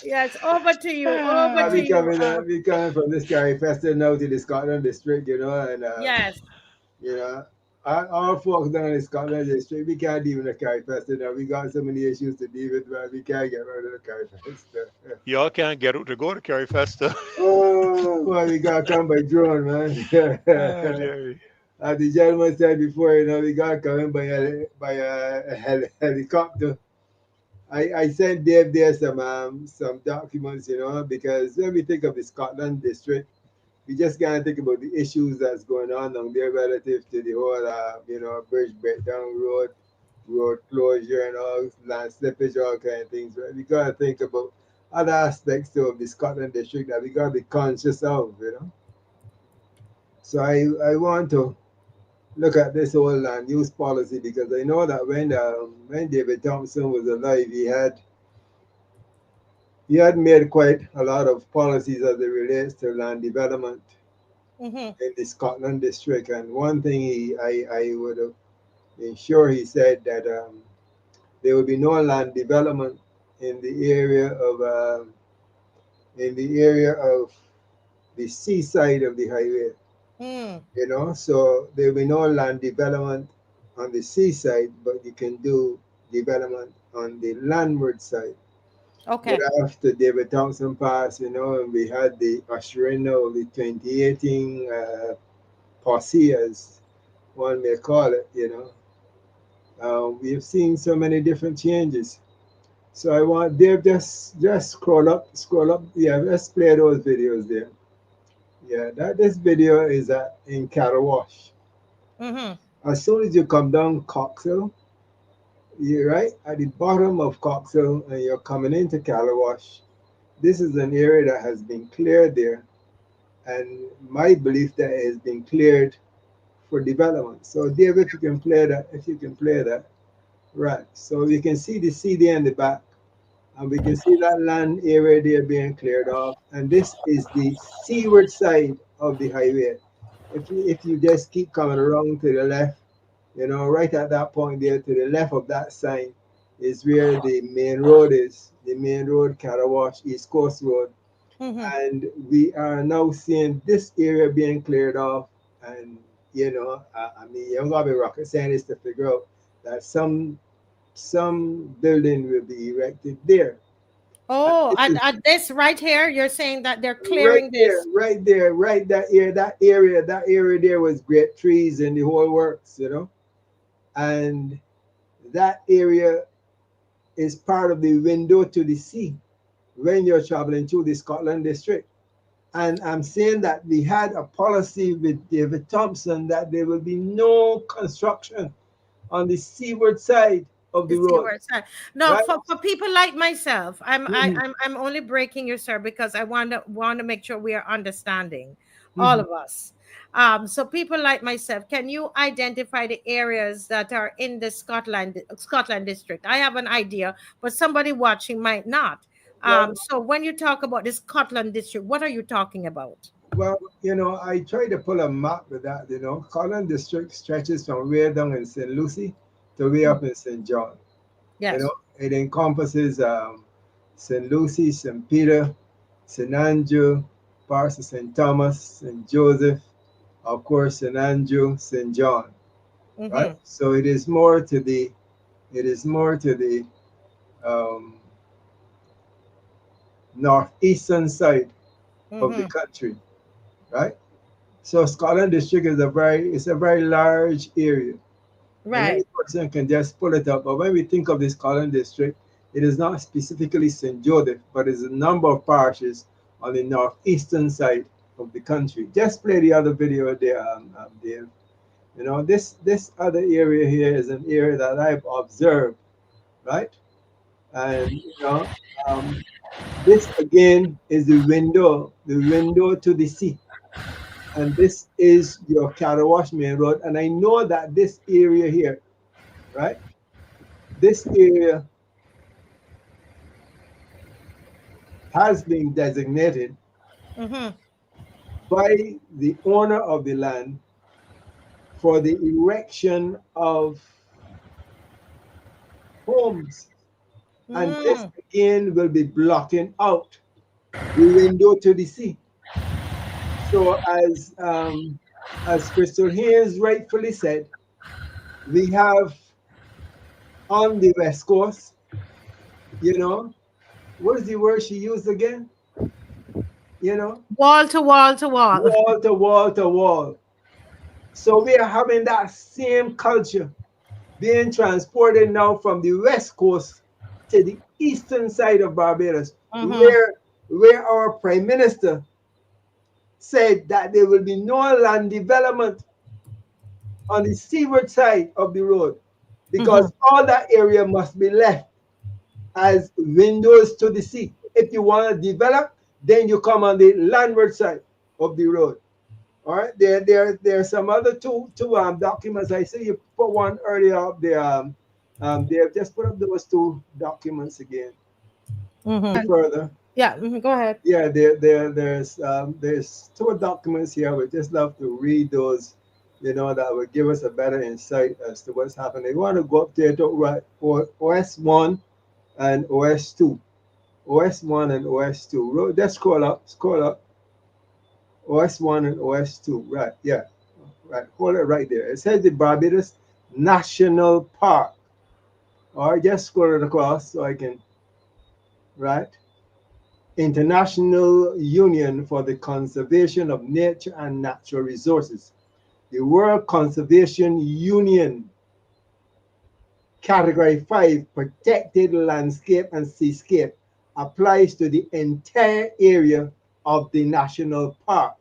Yes, over to you. Over to you. We coming from this Carry Festival now to the Scotland district, and Yes. you know, our folks down in the Scotland district, we can't deal with the Carry Festival now. We got so many issues to deal with, but we can't get rid of the Carry Festival. Y'all can't get out to go to Carrie Festa. Oh, well, we gotta come by drone, Ah, man. dearie. As the gentleman said before, we gotta come in by a helicopter. I sent Dave there some documents, because when we think of the Scotland district, we just gotta think about the issues that's going on down there relative to the whole, bridge breakdown, road closure, and all land slippage, all kind of things. Right? We gotta think about other aspects too of the Scotland district that we gotta be conscious of. So I want to look at this whole land use policy because I know that when David Thompson was alive, he had made quite a lot of policies as it relates to land development Mm-hmm. in the Scotland district. And one thing I would have been sure he said that there will be no land development in the area of the seaside of the highway. Mm. So there will be no land development on the seaside, but you can do development on the landward side. But Okay. after David Thompson passed, and we had the ushering of the 2018 posse, as one may call it, we've seen so many different changes. So I want Dave just scroll up. Yeah, let's play those videos there. Yeah, this video is in Carawash. Mm-hmm. As soon as you come down Coxhill, you're right at the bottom of Coxhill and you're coming into Calawash. This is an area that has been cleared there, and my belief that it has been cleared for development. So, Dave, if you can play that, right. So you can see the CD in the back, and we can see that land area there being cleared off. And this is the seaward side of the highway. If you just keep coming around to the left, right at that point there to the left of that sign is where the main road is, the main road, Carawash East Coast Road. Mm-hmm. And we are now seeing this area being cleared off. And, I mean, you're going to be rocket scientists to figure out that some building will be erected there. And Oh, this is at this right here, you're saying that they're right clearing there, this. right there, right that area there was great trees and the whole works. And that area is part of the window to the sea when you're traveling through the Scotland district. And I'm saying that we had a policy with David Thompson that there will be no construction on the seaward side of the Let's see road, where it's at. No, right? for people like myself, Mhm, I'm only breaking you, sir, because I want to make sure we are understanding, all mhm. of us. So people like myself, can you identify the areas that are in the Scotland district? I have an idea, but somebody watching might not. Well, So when you talk about the Scotland district, what are you talking about? I tried to pull a map with that. Scotland district stretches from way down in St. Lucie to way Mm. up in St. John. Yes. It encompasses St. Lucie, St. Peter, St. Andrew, parts of St. Thomas, St. Joseph, of course, St. Andrew, St. John, right? Mm-hmm. So it is more to the um, northeastern side of the Mm-hmm. country, right? So Scotland district is a very large area, and any Right. person can just pull it up. But when we think of the Scotland district, it is not specifically St. Joseph, but it's a number of parishes on the northeastern side of the country. Just play the other video there, Dave. This other area here is an area that I've observed, right? And um, this again is the window to the sea, and this is your Carawash Main Road. And I know that this area here, right? This area has been designated Mm-hmm. by the owner of the land for the erection of homes And this Mm. again will be blocking out the window to the sea. So as Crystal Haynes rightfully said, we have on the west coast, you know, what is the word she used again? You know, Wall to wall to wall. wall to wall to wall. So we are having that same culture being transported now from the west coast to the eastern side of Barbados, Mm-hmm. where our prime minister said that there will be no land development on the seaward side of the road Mm-hmm. because all that area must be left as windows to the sea. If you want to develop, then you come on the landward side of the road. All right, there are some other two documents. I see you put one earlier up there. They have just put up those two documents again. Mm-hmm. Further, Yeah, go ahead. yeah, there's two documents here. We just love to read those. You know that will give us a better insight as to what's happening. You want to go up there to right or OS1 and OS2, OS1 and OS2. Just scroll up. OS1 and OS2. Right, yeah. Right, hold it right there. It says the Barbados National Park. All right, just scroll it across so I can, right? International Union for the Conservation of Nature and Natural Resources. The World Conservation Union, Category 5, Protected Landscape and Seascape, applies to the entire area of the national park.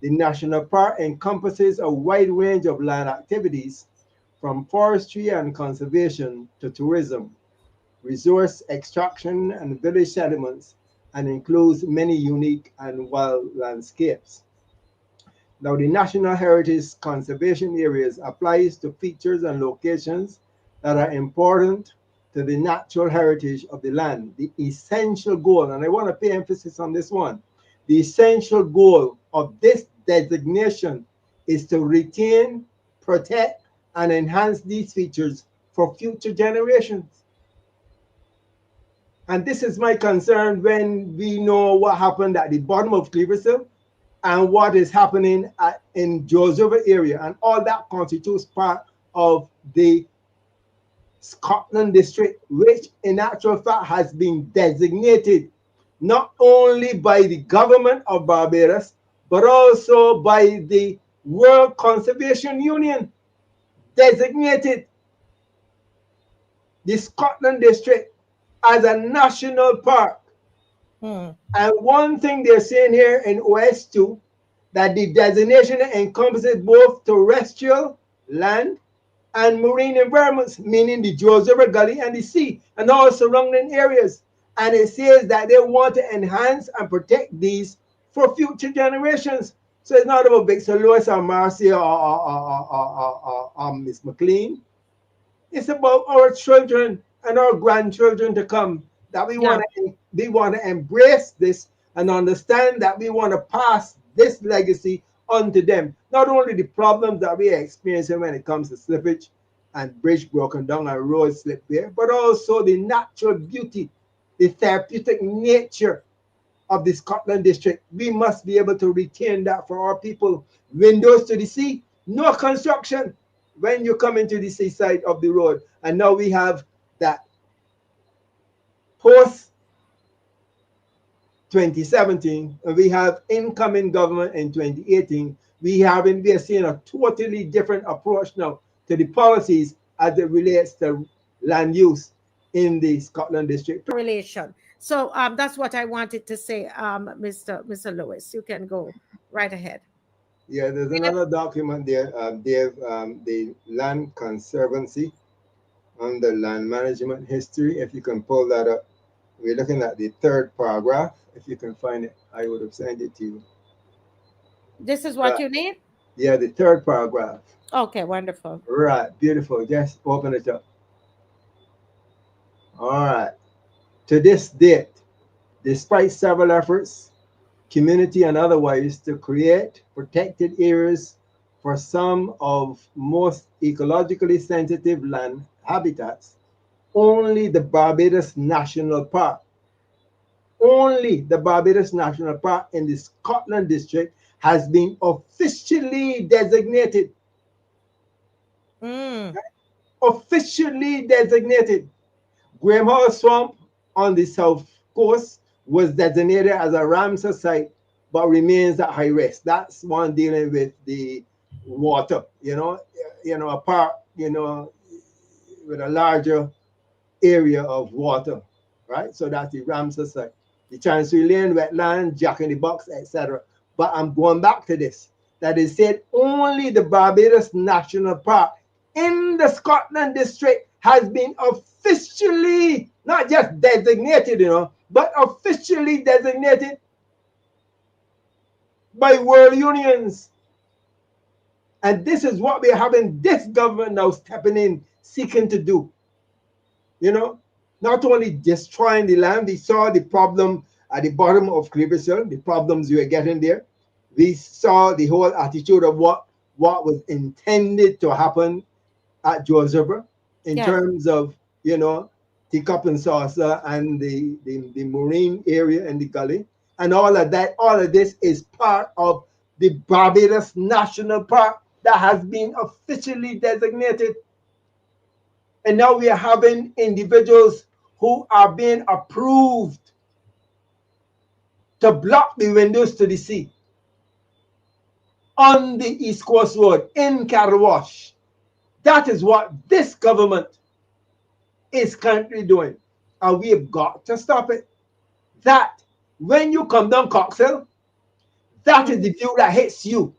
The national park encompasses a wide range of land activities, from forestry and conservation to tourism, resource extraction, and village settlements, and includes many unique and wild landscapes. Now, the National Heritage Conservation Areas applies to features and locations that are important to the natural heritage of the land. The essential goal, and I want to pay emphasis on this one, the essential goal of this designation is to retain, protect, and enhance these features for future generations. And this is my concern when we know what happened at the bottom of Cleversville and what is happening in Joseph area, and all that constitutes part of the Scotland district, which in actual fact has been designated not only by the government of Barbados, but also by the World Conservation Union, designated the Scotland district as a national park. Hmm. And one thing they're saying here in OS2, that the designation encompasses both terrestrial land and marine environments, meaning the Georgia River Gully and the sea and all surrounding areas. And it says that they want to enhance and protect these for future generations. So it's not about Big Sir Lewis or Marcia or Miss McLean. It's about our children and our grandchildren to come, that Yeah. we want to embrace this and understand that we want to pass this legacy on to them. Not only the problems that we are experiencing when it comes to slippage and bridge broken down and road slip there, but also the natural beauty, the therapeutic nature of the Scotland district. We must be able to retain that for our people. Windows to the sea, no construction when you come into the seaside of the road. And now we have that post 2017, and we have incoming government in 2018. We are seeing a totally different approach now to the policies as it relates to land use in the Scotland district. Relation. So that's what I wanted to say, Mr. Lewis. You can go right ahead. Yeah, there's another document there, Dave, the Land Conservancy on the land management history. If you can pull that up, we're looking at the third paragraph. If you can find it, I would have sent it to you. This is what Right. you need? Yeah, the third paragraph. Okay, wonderful. Right, beautiful. Just open it up. All right. To this date, despite several efforts, community and otherwise, to create protected areas for some of most ecologically sensitive land habitats, Only the Barbados National Park, only the Barbados National Park in the Scotland district has been officially designated. Mm. Officially designated. Graham Hall Swamp on the south coast was designated as a Ramsar site, but remains at high risk. That's one dealing with the water, a park, with a larger area of water, right? So that's the Ramsar site. The Chancery Lane wetland, Jack in the Box, etc. But I'm going back to this. That is said only the Barbados National Park in the Scotland district has been officially, not just designated, but officially designated by world unions. And this is what we're having this government now stepping in, seeking to do. you know, Not only destroying the land, we saw the problem at the bottom of Clipperson, the problems we were getting there. We saw the whole attitude of what was intended to happen at George River in Yes. terms of, teacup and saucer and the marine area and the gully. And all of that, all of this is part of the Barbados National Park that has been officially designated. And now we are having individuals who are being approved to block the windows to the sea on the East Coast Road in Karawash. That is what this government is currently doing. And we have got to stop it. That, when you come down Coxhill, that is Mm-hmm. the view that hits you.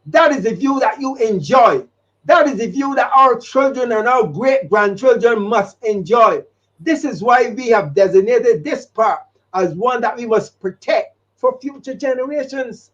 That is the view that you enjoy. That is the view that our children and our great grandchildren must enjoy. This is why we have designated this park as one that we must protect for future generations.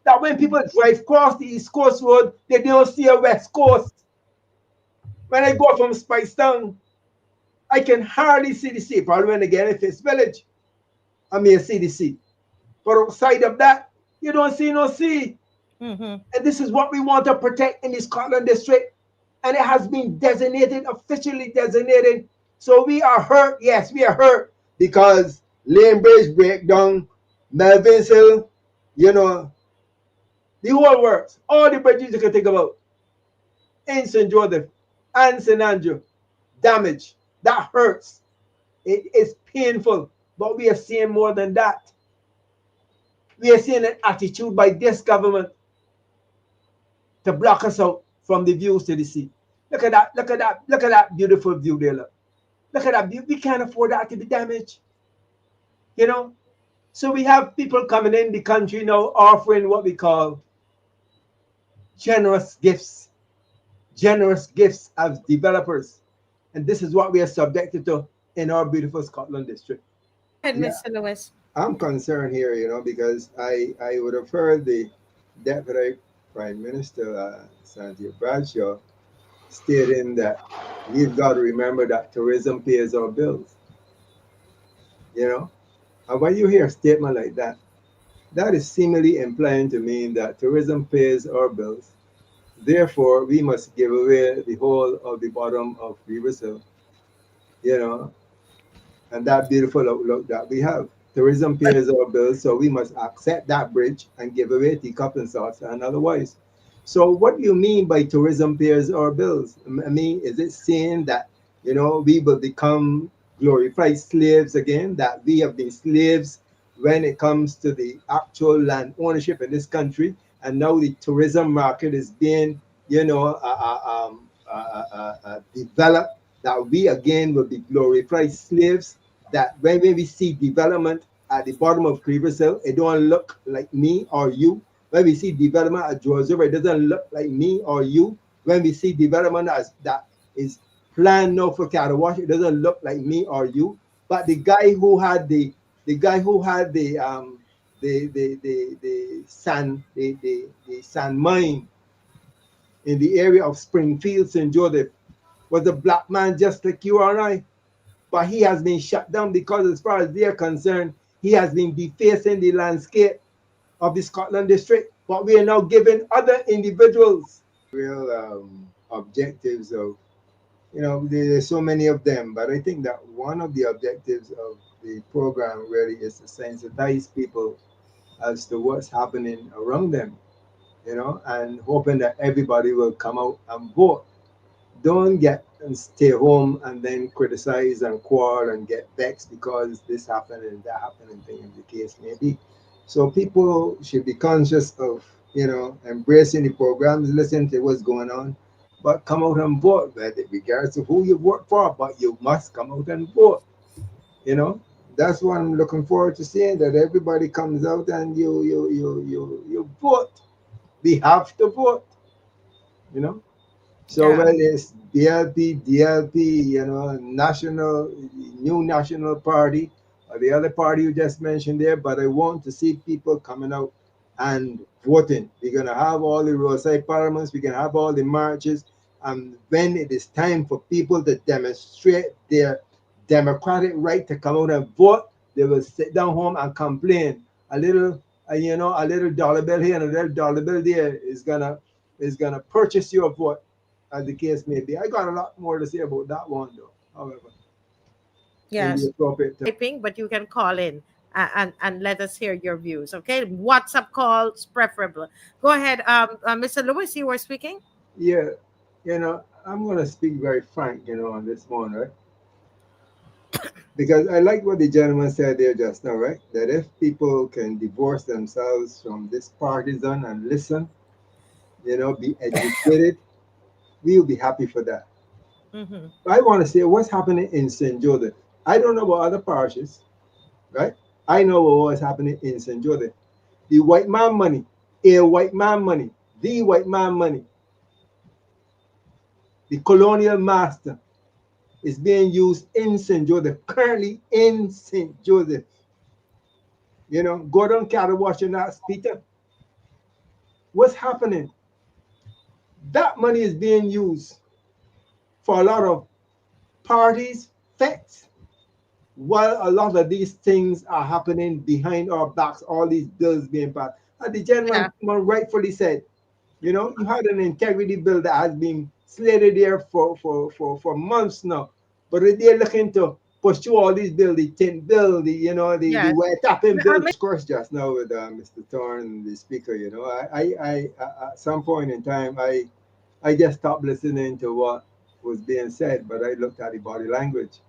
That when people drive across the East Coast Road, they don't see a West Coast. When I go from Spicetown, I can hardly see the sea. Probably when I get in Fitz Village, I may see the sea. But outside of that, you don't see no sea. Mm-hmm. And this is what we want to protect in the Scotland district. And it has been designated, officially designated. So we are hurt. Yes, we are hurt because Lane Bridge breakdown, Melvin's Hill, you know, the whole works. All the bridges you can think about in St. Joseph and St. Andrew, damage. That hurts. It is painful. But we are seeing more than that. We are seeing an attitude by this government to block us out from the views to the sea. Look at that, look at that, look at that beautiful view there. Look at that view. We can't afford that to be damaged. You know? So we have people coming in the country now offering what we call generous gifts. Generous gifts as developers. And this is what we are subjected to in our beautiful Scotland district. Go ahead, Yeah, Mr. Lewis. I'm concerned here, because I would have heard the Deputy Prime Minister, Santia Bradshaw, stating that we've got to remember that tourism pays our bills, you know. And when you hear a statement like that, that is seemingly implying to me that tourism pays our bills. Therefore, we must give away the whole of the bottom of River Hill, you know, and that beautiful outlook that we have. Tourism pays our bills, so we must accept that bridge and give away teacup and sauce and otherwise. So, what do you mean by tourism pays our bills? I mean, is it saying that we will become glorified slaves again? That we have been slaves when it comes to the actual land ownership in this country, and now the tourism market is being, developed. That we again will be glorified slaves, that when we see development at the bottom of Cleaver Hill, it don't look like me or you. When we see development at George River, it doesn't look like me or you. When we see development as that is planned now for Carawash, it doesn't look like me or you. But the guy who had the sand mine in the area of Springfield, St. Joseph, was a black man just like you and I, but he has been shut down because, as far as they're concerned, he has been defacing the landscape of the Scotland district. But we are now giving other individuals real objectives of There's so many of them, but I think that one of the objectives of the program really is to sensitize people as to what's happening around them, and hoping that everybody will come out and vote. Don't get and stay home and then criticize and quarrel and get vexed because this happened and that happened and thing in the case may be. So people should be conscious of, embracing the programs, listen to what's going on, but come out and vote, whether regardless of who you vote for, but you must come out and vote, you know. That's what I'm looking forward to seeing, that everybody comes out and you vote. We have to vote, you know. So Yeah. well, it's DLP, national, new national party, or the other party you just mentioned there. But I want to see people coming out and voting. We're gonna have all the roadside parliaments. We're gonna have all the marches. And when it is time for people to demonstrate their democratic right to come out and vote, they will sit down home and complain. A little, a little dollar bill here and a little dollar bill there is gonna purchase your vote, as the case may be. I got a lot more to say about that one, though, however, in the Yes. appropriate time. Typing, but you can call in and let us hear your views. Okay. WhatsApp calls preferable. Go ahead, Mr. Lewis. You were speaking. Yeah, I'm going to speak very frank, on this one, right? Because I like what the gentleman said there just now, right? That if people can divorce themselves from this partisan and listen, be educated, we will be happy for that. Mm-hmm. But I want to say what's happening in St. Joseph. I don't know about other parishes, right? I know what was happening in St. Joseph. The white man money, a white man money, the white man money, the colonial master is being used in St. Joseph, currently in St. Joseph. Go down cattle wash and ask Peter, what's happening? That money is being used for a lot of parties, facts, while a lot of these things are happening behind our backs, all these bills being passed. And the Yeah. gentleman rightfully said, you had an integrity bill that has been slated there for months now. But they're looking to pursue all these bills, the tin bill, the Yes. wire tapping bill. Miss. Discourse just now with Mr. Thorne, the speaker, at some point in time, I just stopped listening to what was being said, but I looked at the body language.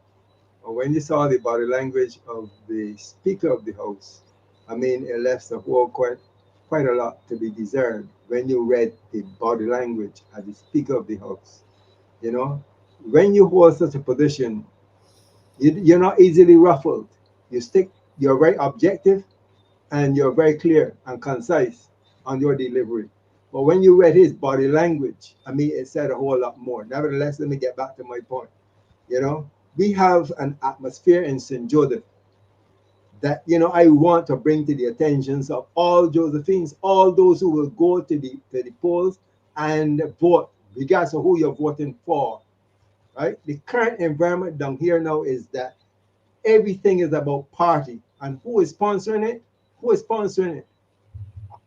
And when you saw the body language of the Speaker of the House, I mean, it left the whole quite a lot to be deserved when you read the body language as the Speaker of the House. You know, when you hold such a position, you're not easily ruffled. You stick, you're very objective and you're very clear and concise on your delivery. But when you read his body language, I mean, it said a whole lot more. Nevertheless, let me get back to my point. We have an atmosphere in St. Joseph that I want to bring to the attentions of all Josephines, all those who will go to the polls and vote, regardless of who you're voting for. Right? The current environment down here now is that everything is about party, and who is sponsoring it? Who is sponsoring it?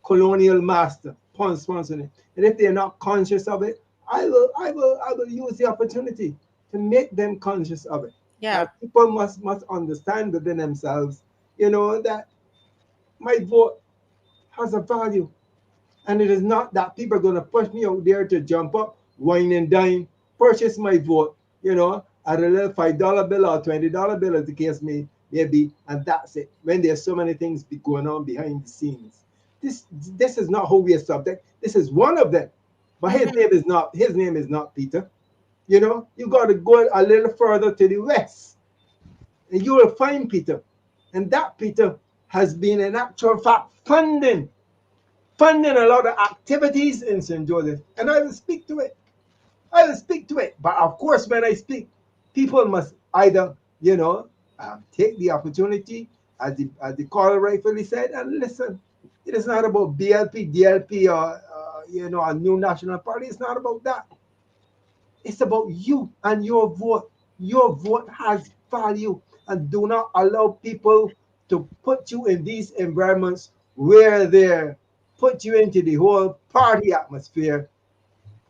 Colonial master sponsoring it. And if they're not conscious of it, I will use the opportunity to make them conscious of it. Yeah. That people must understand within themselves, that my vote has a value. And it is not that people are going to push me out there to jump up, wine and dine, purchase my vote, at a little $5 bill or $20 bill, as the case may be, and that's it. When there's so many things going on behind the scenes. This is not who we are subject. This is one of them. But his Mm-hmm. name is not Peter. You got to go a little further to the west, and you will find Peter. And that Peter has been in actual fact funding a lot of activities in St. Joseph. And I will speak to it. I will speak to it. But of course, when I speak, people must either, take the opportunity, as the caller rightfully said, and listen. It is not about BLP, DLP, or, a new national party. It's not about that. It's about you and your vote. Your vote has value, and do not allow people to put you in these environments where they put you into the whole party atmosphere,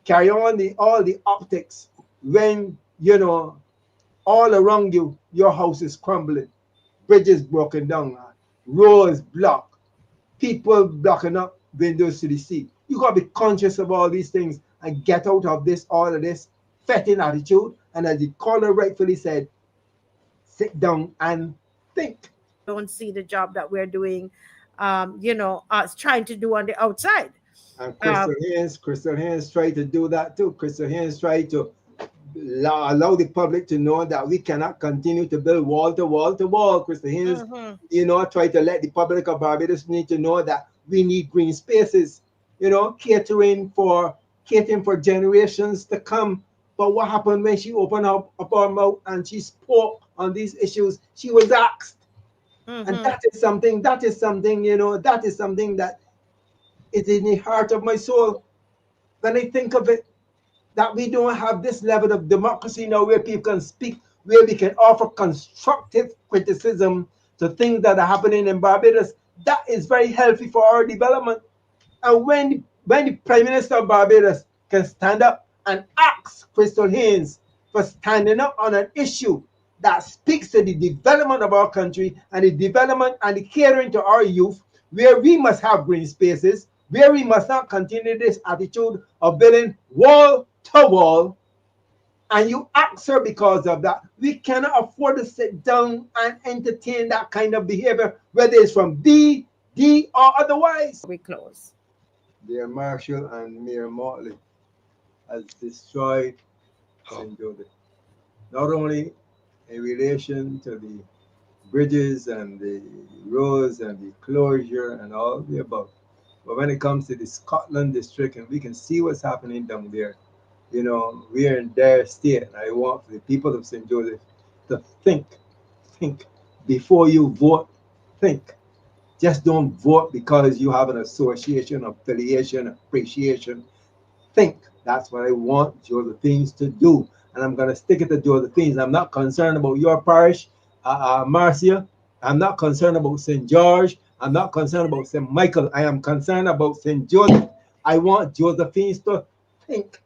carry on all the optics when you know, all around you, your house is crumbling, bridges broken down, roads blocked, people blocking up windows to the sea. You gotta be conscious of all these things and get out of this, all of this fetting attitude. And as the caller rightfully said, sit down and think. Don't see the job that we're doing, us trying to do on the outside. And Um, Crystal Haynes tried to do that too. Crystal Haynes tried to allow the public to know that we cannot continue to build wall to wall to wall. Crystal Haynes, mhm. try to let the public of Barbados need to know that we need green spaces, catering for generations to come. But what happened when she opened up her mouth and she spoke on these issues? She was asked. And Mhm. that is something that is in the heart of my soul when I think of it, that we don't have this level of democracy now where people can speak, where we can offer constructive criticism to things that are happening in Barbados. That is very healthy for our development. And when the Prime Minister of Barbados can stand up and ask Crystal Haynes for standing up on an issue that speaks to the development of our country and the development and the catering to our youth, where we must have green spaces, where we must not continue this attitude of building wall to wall, and you ask her because of that. We cannot afford to sit down and entertain that kind of behavior, whether it's from B, D, or otherwise. We close. Dear Marshall and Mayor Motley has destroyed Oh, St. Joseph, not only in relation to the bridges and the roads and the closure and all the above, but when it comes to the Scotland district and we can see what's happening down there, we are in their state. And I want the people of St. Joseph to think before you vote. Think. Just don't vote because you have an association, affiliation, appreciation. Think. That's what I want Josephines to do. And I'm going to stick it to Josephines. I'm not concerned about your parish, Marcia. I'm not concerned about St. George. I'm not concerned about St. Michael. I am concerned about St. Joseph. I want Josephines to think.